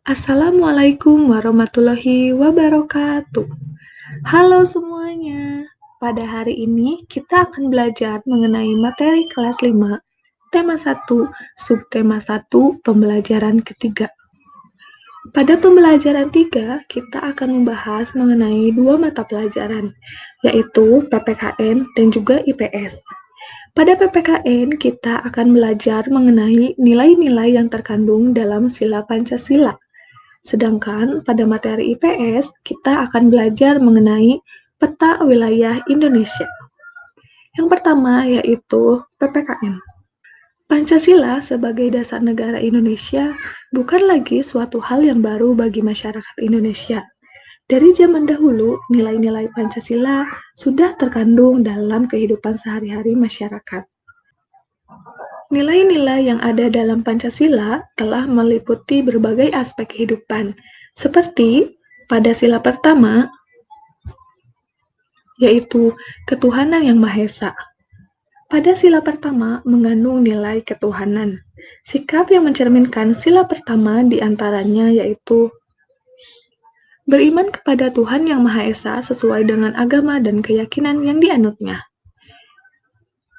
Assalamualaikum warahmatullahi wabarakatuh. Halo semuanya. Pada hari ini kita akan belajar mengenai materi kelas 5, tema 1, subtema 1, pembelajaran ketiga. Pada pembelajaran 3, kita akan membahas mengenai dua mata pelajaran, yaitu PPKN dan juga IPS. Pada PPKN, kita akan belajar mengenai nilai-nilai yang terkandung dalam sila Pancasila. Sedangkan pada materi IPS, kita akan belajar mengenai peta wilayah Indonesia. Yang pertama yaitu PPKN. Pancasila sebagai dasar negara Indonesia bukan lagi suatu hal yang baru bagi masyarakat Indonesia. Dari zaman dahulu, nilai-nilai Pancasila sudah terkandung dalam kehidupan sehari-hari masyarakat. Nilai-nilai yang ada dalam Pancasila telah meliputi berbagai aspek kehidupan, seperti pada sila pertama, yaitu ketuhanan yang Maha Esa. Pada sila pertama mengandung nilai ketuhanan. Sikap yang mencerminkan sila pertama diantaranya yaitu beriman kepada Tuhan yang Maha Esa sesuai dengan agama dan keyakinan yang dianutnya.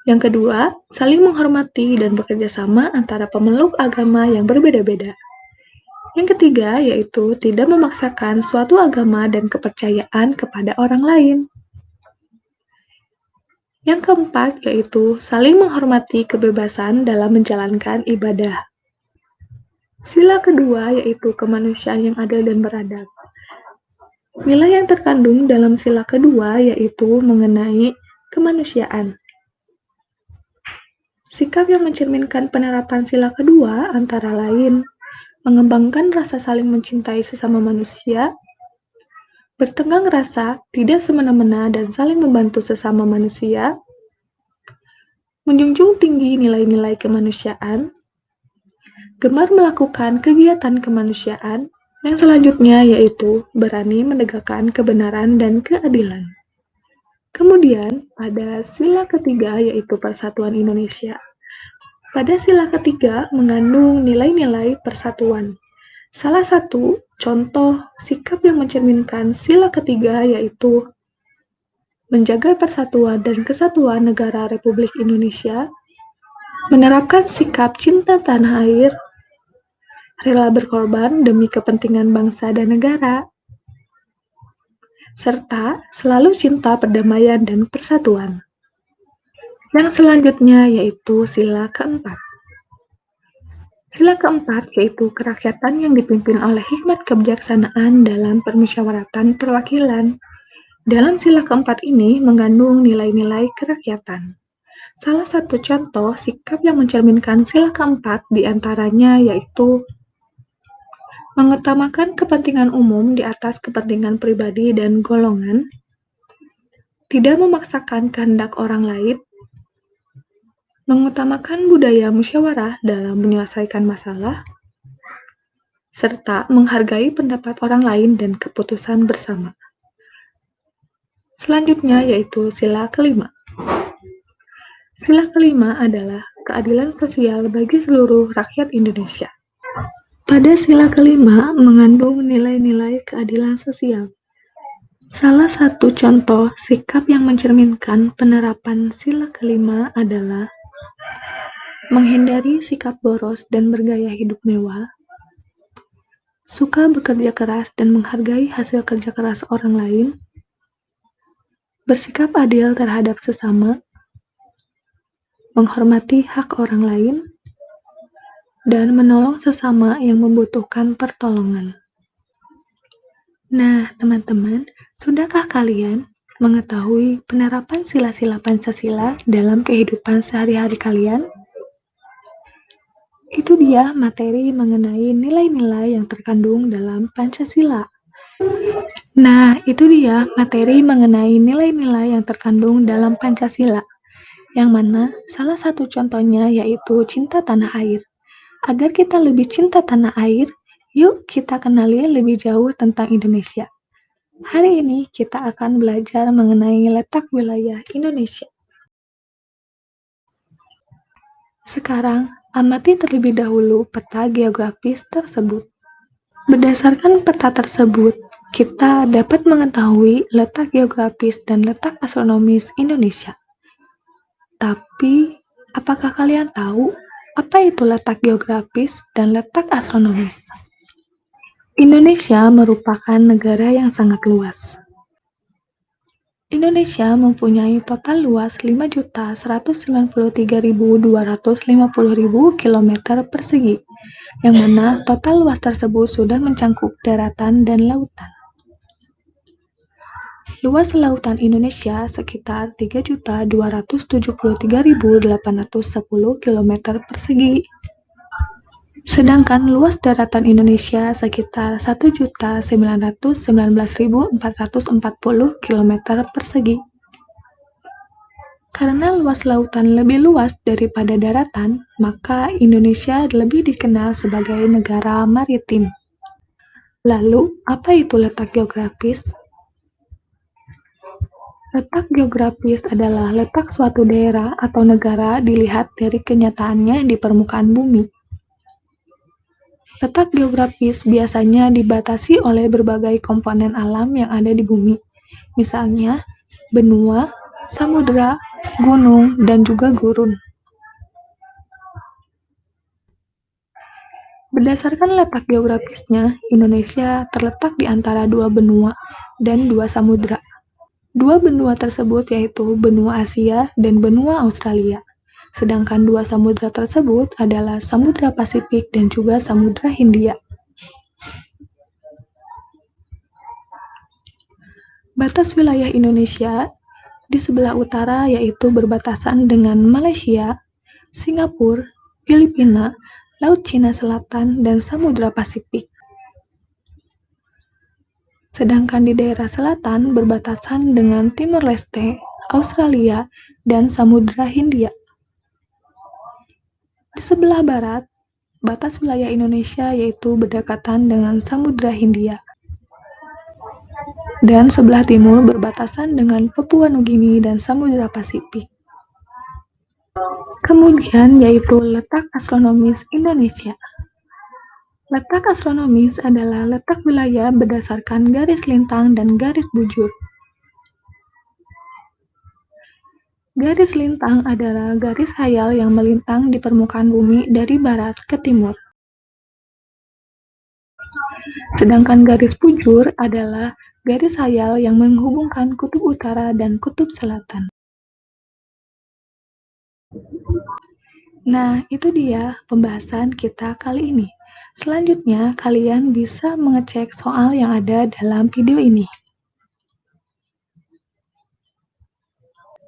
Yang kedua, saling menghormati dan bekerja sama antara pemeluk agama yang berbeda-beda. Yang ketiga, yaitu tidak memaksakan suatu agama dan kepercayaan kepada orang lain. Yang keempat, yaitu saling menghormati kebebasan dalam menjalankan ibadah. Sila kedua, yaitu kemanusiaan yang adil dan beradab. Nilai yang terkandung dalam sila kedua, yaitu mengenai kemanusiaan. Sikap yang mencerminkan penerapan sila kedua antara lain mengembangkan rasa saling mencintai sesama manusia, bertenggang rasa, tidak semena-mena dan saling membantu sesama manusia, menjunjung tinggi nilai-nilai kemanusiaan, gemar melakukan kegiatan kemanusiaan, yang selanjutnya yaitu berani menegakkan kebenaran dan keadilan. Kemudian, ada sila ketiga yaitu Persatuan Indonesia. Pada sila ketiga mengandung nilai-nilai persatuan. Salah satu contoh sikap yang mencerminkan sila ketiga yaitu menjaga persatuan dan kesatuan negara Republik Indonesia, menerapkan sikap cinta tanah air, rela berkorban demi kepentingan bangsa dan negara, serta selalu cinta perdamaian dan persatuan. Yang selanjutnya yaitu sila keempat. Sila keempat yaitu kerakyatan yang dipimpin oleh hikmat kebijaksanaan dalam permusyawaratan perwakilan. Dalam sila keempat ini mengandung nilai-nilai kerakyatan. Salah satu contoh sikap yang mencerminkan sila keempat diantaranya yaitu mengutamakan kepentingan umum di atas kepentingan pribadi dan golongan, tidak memaksakan kehendak orang lain, mengutamakan budaya musyawarah dalam menyelesaikan masalah, serta menghargai pendapat orang lain dan keputusan bersama. Selanjutnya yaitu sila kelima. Sila kelima adalah keadilan sosial bagi seluruh rakyat Indonesia. Pada sila kelima mengandung nilai-nilai keadilan sosial. Salah satu contoh sikap yang mencerminkan penerapan sila kelima adalah menghindari sikap boros dan bergaya hidup mewah, suka bekerja keras dan menghargai hasil kerja keras orang lain, bersikap adil terhadap sesama, menghormati hak orang lain, dan menolong sesama yang membutuhkan pertolongan. Nah, teman-teman, sudahkah kalian mengetahui penerapan sila-sila Pancasila dalam kehidupan sehari-hari kalian? Itu dia materi mengenai nilai-nilai yang terkandung dalam Pancasila. Nah, itu dia materi mengenai nilai-nilai yang terkandung dalam Pancasila, yang mana salah satu contohnya yaitu cinta tanah air. Agar kita lebih cinta tanah air, yuk kita kenali lebih jauh tentang Indonesia. Hari ini kita akan belajar mengenai letak wilayah Indonesia. Sekarang, amati terlebih dahulu peta geografis tersebut. Berdasarkan peta tersebut, kita dapat mengetahui letak geografis dan letak astronomis Indonesia. Tapi, apakah kalian tahu apa itu letak geografis dan letak astronomis? Indonesia merupakan negara yang sangat luas. Indonesia mempunyai total luas 5.193.250 km persegi, yang mana total luas tersebut sudah mencangkup daratan dan lautan. Luas lautan Indonesia sekitar 3.273.810 km persegi. Sedangkan luas daratan Indonesia sekitar 1.919.440 km persegi. Karena luas lautan lebih luas daripada daratan, maka Indonesia lebih dikenal sebagai negara maritim. Lalu, apa itu letak geografis? Letak geografis adalah letak suatu daerah atau negara dilihat dari kenyataannya di permukaan bumi. Letak geografis biasanya dibatasi oleh berbagai komponen alam yang ada di bumi, misalnya benua, samudera, gunung, dan juga gurun. Berdasarkan letak geografisnya, Indonesia terletak di antara dua benua dan dua samudera. Dua benua tersebut yaitu benua Asia dan benua Australia. Sedangkan dua samudera tersebut adalah Samudra Pasifik dan juga Samudra Hindia. Batas wilayah Indonesia di sebelah utara yaitu berbatasan dengan Malaysia, Singapura, Filipina, Laut Cina Selatan, dan Samudra Pasifik. Sedangkan di daerah selatan berbatasan dengan Timor Leste, Australia, dan Samudra Hindia. Di sebelah barat, batas wilayah Indonesia yaitu berdekatan dengan Samudra Hindia. Dan sebelah timur berbatasan dengan Papua Nugini dan Samudra Pasifik. Kemudian yaitu letak astronomis Indonesia. Letak astronomis adalah letak wilayah berdasarkan garis lintang dan garis bujur. Garis lintang adalah garis khayal yang melintang di permukaan bumi dari barat ke timur. Sedangkan garis bujur adalah garis khayal yang menghubungkan kutub utara dan kutub selatan. Nah, itu dia pembahasan kita kali ini. Selanjutnya, kalian bisa mengecek soal yang ada dalam video ini.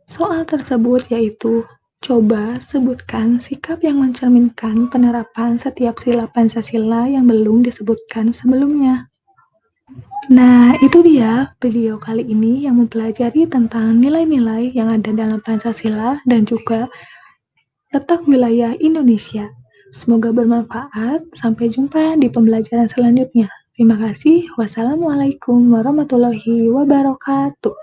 Soal tersebut yaitu, coba sebutkan sikap yang mencerminkan penerapan setiap sila Pancasila yang belum disebutkan sebelumnya. Nah, itu dia video kali ini yang mempelajari tentang nilai-nilai yang ada dalam Pancasila dan juga letak wilayah Indonesia. Semoga bermanfaat. Sampai jumpa di pembelajaran selanjutnya. Terima kasih. Wassalamualaikum warahmatullahi wabarakatuh.